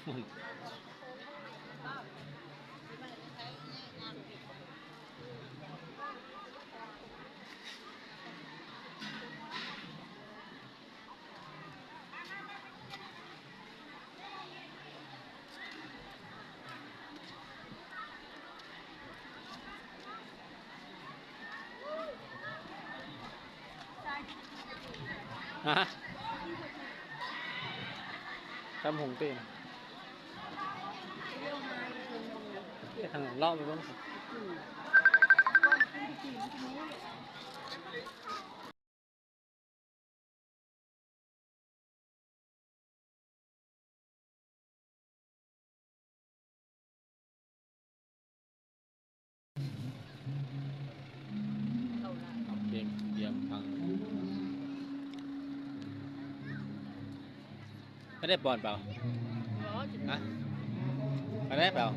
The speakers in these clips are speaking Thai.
ฮะทำหงเต้นทางล่อไปบ้างเยี่ยมเยี่ยมฟังไม่ได้บอลเปล่าฮะไม่ได้เปล่า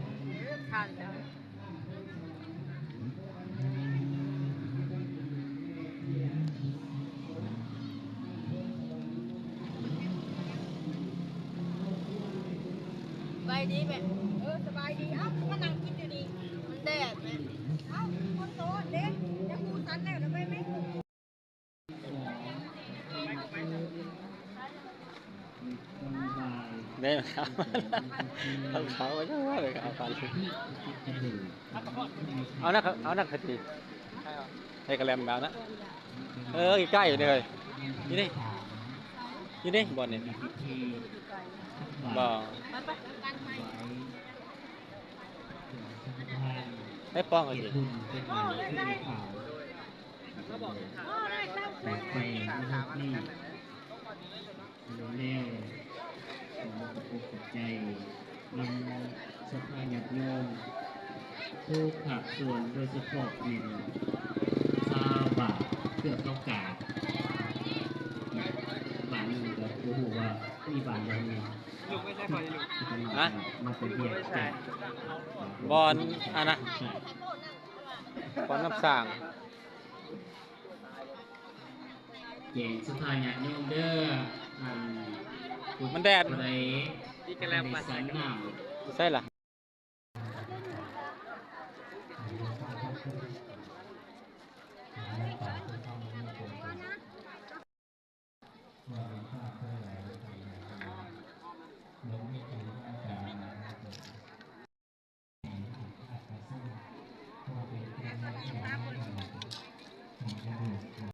สบายดีไหมสบายดีเอ้ามานั่งกินอยู่นี่มันแดดไหมเอ้าคนโตเด็กจะพูดสันแล้วทำไมไม่ได้ไหมครับทำเขาไม่ได้ว่าเลยครับฟันเอานักคดีให้กระแลมแบบนะใกล้อยู่เลยนี่นี่บอลนี่บอลให้ป้องกันสิไปนะครับนี่เร็วใจนำสภาญาติโยมผู้ขับส่วนโดยเฉพาะหนึ่งซาบะเพื่อเข้ากาบ้านหนึ่งก็รู้ว่ามีบ้านยังไงมาเป็นเดียร์บอลอันนะบอลน้ำสั่งเก่งสภาญาติโยมเด้อมันแดดอะไรที่กระแลมมาใส่หน้าใช่ล่ะ